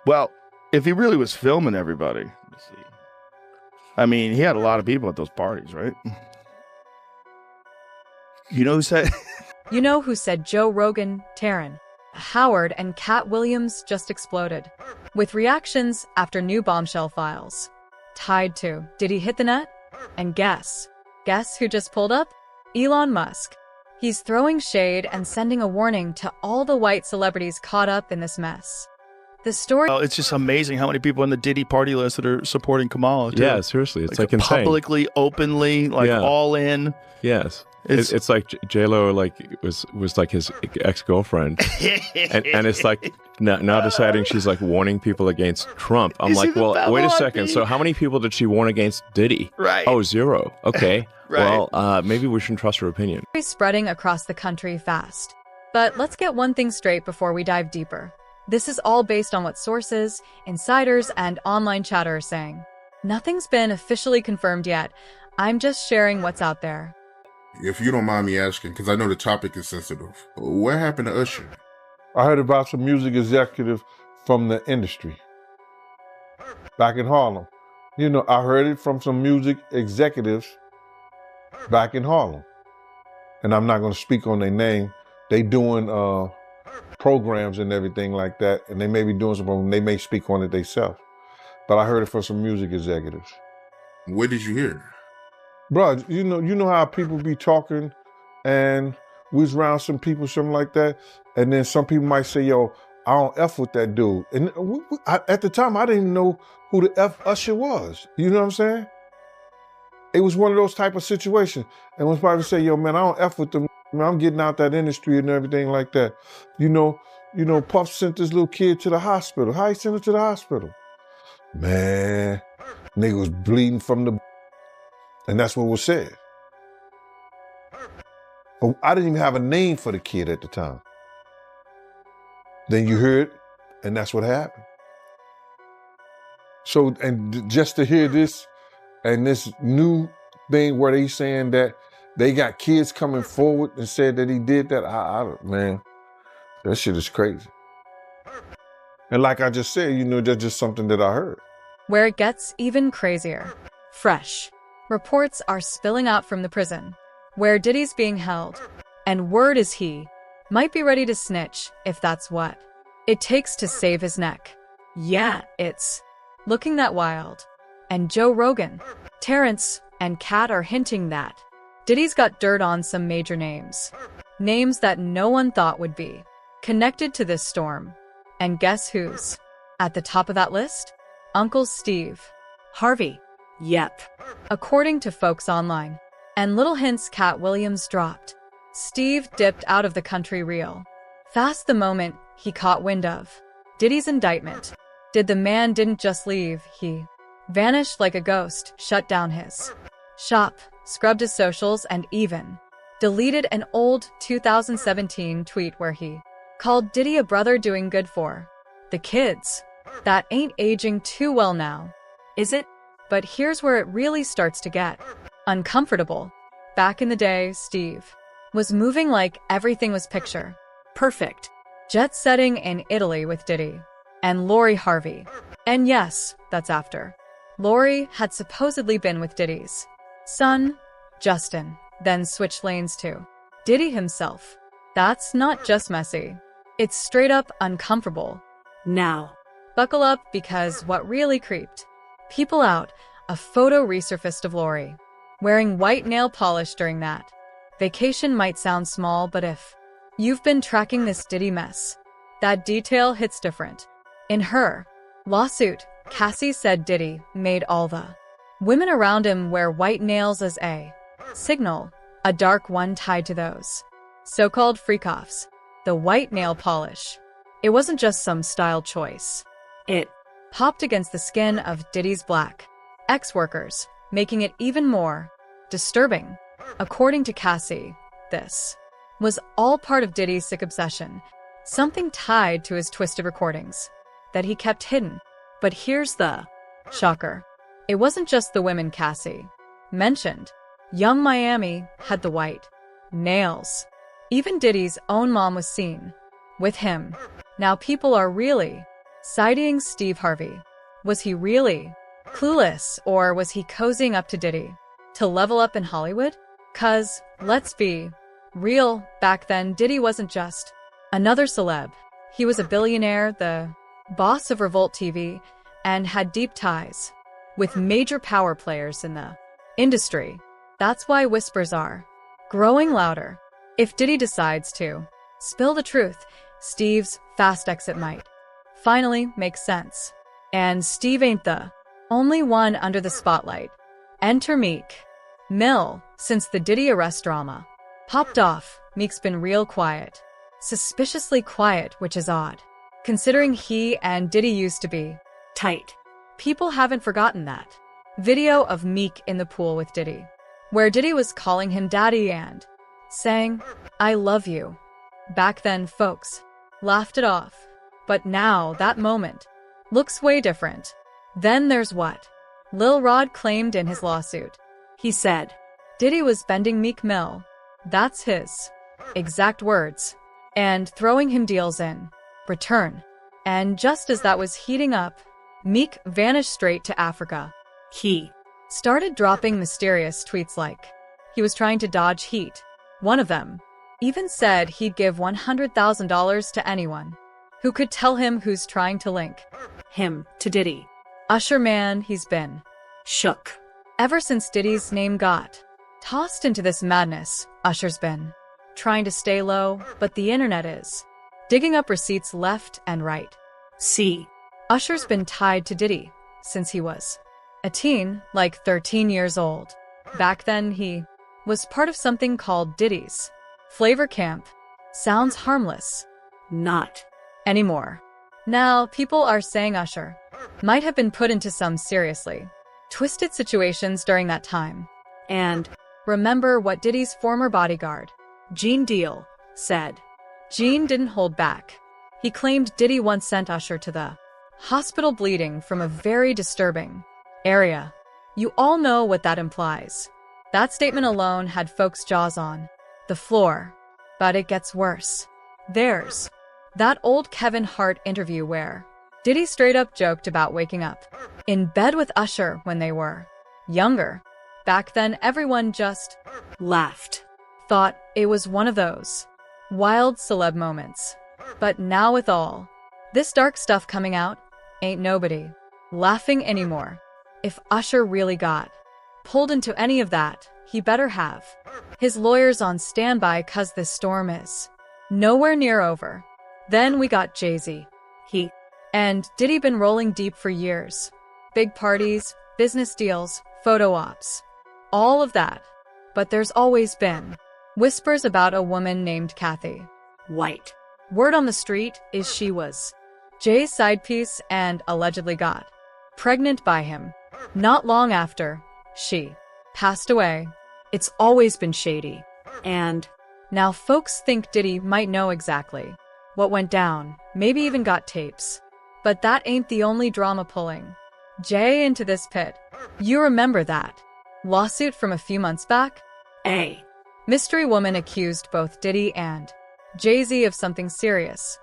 Well, if he really was filming everybody, let's see. I mean, he had a lot of people at those parties, right? You know who said? You know who said Joe Rogan, Taryn, Howard, and Katt Williams just exploded with reactions after new bombshell files tied to Did he hit the net? And guess who just pulled up? Elon Musk. He's throwing shade and sending a warning to all the white celebrities caught up in this mess. The story. Well, it's just amazing how many people on the Diddy party list that are supporting Kamala. Too. Yeah, seriously, it's like insane. Publicly, openly, like all in. Yes, it's like J-Lo was like his ex-girlfriend, and it's like now deciding she's like warning people against Trump. I'm like, well, wait a second. So how many people did she warn against Diddy? Right. Oh, 0. Okay. Right. Well, maybe we shouldn't trust her opinion. Spreading across the country fast. But let's get one thing straight before we dive deeper. This is all based on what sources, insiders, and online chatter are saying. Nothing's been officially confirmed yet. I'm just sharing what's out there. If you don't mind me asking, because I know the topic is sensitive, what happened to Usher? I heard about some music executive from the industry back in Harlem. You know, I heard it from some music executives back in Harlem. And I'm not going to speak on their name. They doing programs and everything like that, and they may be doing something. They may speak on it themselves. But I heard it from some music executives. Where did you hear it? Bro, you know how people be talking, and we was around some people, something like that, and then some people might say, yo, I don't F with that dude. And at the time, I didn't even know who the F Usher was. You know what I'm saying? It was one of those type of situations. And when somebody say, yo, man, I don't F with them, man, I'm getting out that industry and everything like that. You know, Puff sent this little kid to the hospital. How he sent him to the hospital? Man, nigga was bleeding from the... And that's what was said. But I didn't even have a name for the kid at the time. Then you heard, and that's what happened. So, and just to hear this, and this new thing where they saying that they got kids coming forward and said that he did that, man, that shit is crazy. And like I just said, you know, that's just something that I heard. Where it gets even crazier. Fresh. Reports are spilling out from the prison, where Diddy's being held. And word is he might be ready to snitch if that's what it takes to save his neck. Yeah, it's looking that wild. And Joe Rogan, Terrence, and Katt are hinting that Diddy's got dirt on some major names. Names that no one thought would be connected to this storm. And guess who's at the top of that list? Uncle Steve Harvey. Yep. According to folks online. And little hints Katt Williams dropped. Steve dipped out of the country real fast the moment he caught wind of Diddy's indictment. The man didn't just leave, he vanished like a ghost, shut down his shop, scrubbed his socials, and even deleted an old 2017 tweet where he called Diddy a brother doing good for the kids. That ain't aging too well now, is it? But here's where it really starts to get uncomfortable. Back in the day, Steve was moving like everything was picture perfect. Jet setting in Italy with Diddy and Lori Harvey. And yes, that's after Lori had supposedly been with Diddy's son, Justin, then switched lanes to Diddy himself. That's not just messy. It's straight up uncomfortable. Now, buckle up, because what really creeped people out, a photo resurfaced of Lori wearing white nail polish during that vacation. Might sound small, but if you've been tracking this Diddy mess, that detail hits different. In her lawsuit, Cassie said Diddy made all the women around him wear white nails as a signal, a dark one tied to those so-called freak-offs. The white nail polish, it wasn't just some style choice. It popped against the skin of Diddy's black ex-workers, making it even more disturbing. According to Cassie, this was all part of Diddy's sick obsession, something tied to his twisted recordings that he kept hidden. But here's the shocker. It wasn't just the women Cassie mentioned. Young Miami had the white nails. Even Diddy's own mom was seen with him. Now people are really Siding Steve Harvey. Was he really clueless, or was he cozying up to Diddy to level up in Hollywood? 'Cause, let's be real, back then Diddy wasn't just another celeb. He was a billionaire, the boss of Revolt TV, and had deep ties with major power players in the industry. That's why whispers are growing louder. If Diddy decides to spill the truth, Steve's fast exit might finally make sense. And Steve ain't the only one under the spotlight. Enter Meek Mill. Since the Diddy arrest drama popped off, Meek's been real quiet. Suspiciously quiet, which is odd, considering he and Diddy used to be tight. People haven't forgotten that video of Meek in the pool with Diddy, where Diddy was calling him daddy and saying, "I love you." Back then, folks laughed it off. But now, that moment looks way different. Then there's what Lil Rod claimed in his lawsuit. He said Diddy was bending Meek Mill, that's his exact words, and throwing him deals in return. And just as that was heating up, Meek vanished straight to Africa. He started dropping mysterious tweets like he was trying to dodge heat. One of them even said he'd give $100,000 to anyone who could tell him who's trying to link him to Diddy. Usher, man, he's been shook ever since Diddy's name got tossed into this madness. Usher's been trying to stay low, but the internet is digging up receipts left and right. See, Usher's been tied to Diddy since he was a teen, like 13 years old. Back then, he was part of something called Diddy's Flavor Camp. Sounds harmless. Not anymore. Now, people are saying Usher might have been put into some seriously twisted situations during that time. And remember what Diddy's former bodyguard, Gene Deal, said. Gene didn't hold back. He claimed Diddy once sent Usher to the hospital bleeding from a very disturbing area. You all know what that implies. That statement alone had folks' jaws on the floor. But it gets worse. There's that old Kevin Hart interview where Diddy straight up joked about waking up in bed with Usher when they were younger. Back then, everyone just laughed, thought it was one of those wild celeb moments. But now with all this dark stuff coming out, ain't nobody laughing anymore. If Usher really got pulled into any of that, he better have his lawyers on standby, 'cause this storm is nowhere near over. Then we got Jay-Z. He and Diddy been rolling deep for years. Big parties, business deals, photo ops, all of that. But there's always been whispers about a woman named Kathy White. Word on the street is she was Jay's side piece and allegedly got pregnant by him not long after she passed away. It's always been shady. And now folks think Diddy might know exactly what went down, maybe even got tapes. But that ain't the only drama pulling Jay into this pit. You remember that lawsuit from a few months back? A mystery woman accused both Diddy and Jay-Z of something serious,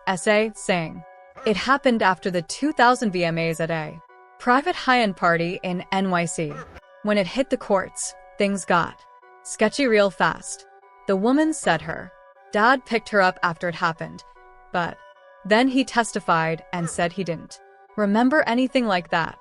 saying it happened after the 2000 VMAs at a private high-end party in NYC. When it hit the courts, things got sketchy real fast. The woman said her dad picked her up after it happened, but then he testified and said he didn't remember anything like that.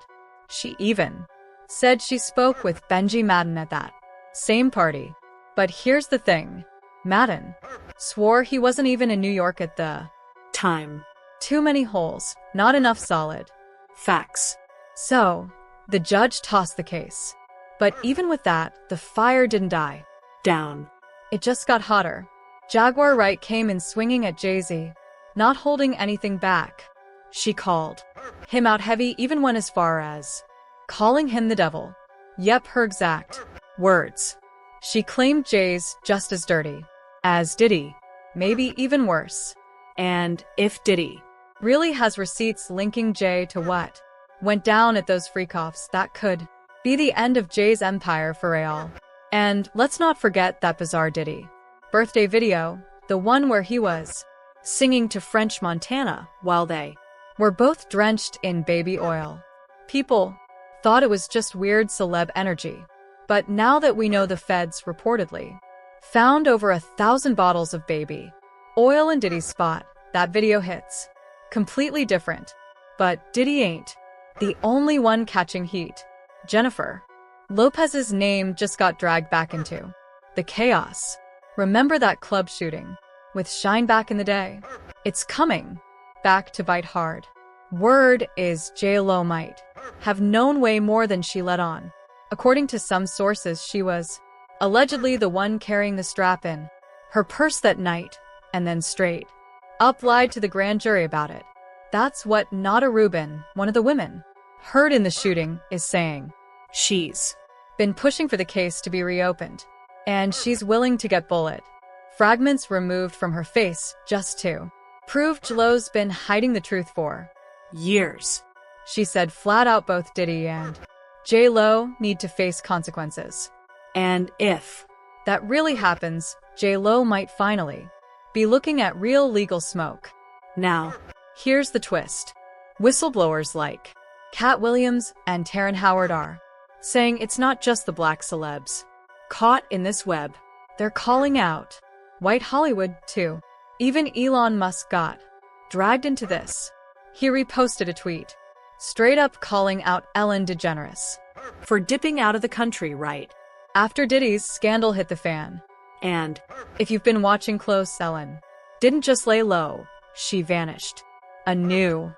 She even said she spoke with Benji Madden at that same party. But here's the thing. Madden swore he wasn't even in New York at the time. Too many holes, not enough solid facts. So, the judge tossed the case. But even with that, the fire didn't die down. It just got hotter. Jaguar Wright came in swinging at Jay-Z, not holding anything back. She called him out heavy, even went as far as calling him the devil. Yep, her exact words. She claimed Jay's just as dirty as Diddy, maybe even worse. And if Diddy really has receipts linking Jay to what went down at those freak-offs, that could be the end of Jay's empire for real. And let's not forget that bizarre Diddy birthday video, the one where he was singing to French Montana while they were both drenched in baby oil. People thought it was just weird celeb energy. But now that we know the feds reportedly found over 1,000 bottles of baby oil in Diddy's spot, that video hits. Completely different. But Diddy ain't the only one catching heat. Jennifer Lopez's name just got dragged back into the chaos. Remember that club shooting with Shine back in the day? It's coming back to bite hard. Word is J.Lo might have known way more than she let on. According to some sources, she was allegedly the one carrying the strap in her purse that night, and then straight up lied to the grand jury about it. That's what Nada Rubin, one of the women heard in the shooting, is saying. She's been pushing for the case to be reopened, and she's willing to get bullet fragments removed from her face just to prove J.Lo's been hiding the truth for years. She said flat out both Diddy and J.Lo need to face consequences. And if that really happens, J.Lo might finally be looking at real legal smoke. Now, here's the twist. Whistleblowers like Katt Williams and Taryn Howard are saying it's not just the black celebs caught in this web. They're calling out white Hollywood, too. Even Elon Musk got dragged into this. He reposted a tweet straight up calling out Ellen DeGeneres for dipping out of the country right after Diddy's scandal hit the fan. And if you've been watching close, Ellen didn't just lay low, she vanished. A new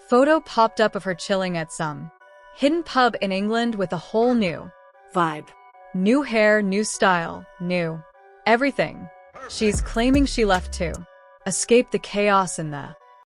photo popped up of her chilling at some hidden pub in England with a whole new vibe. New hair, new style, new everything. She's claiming she left to escape the chaos in the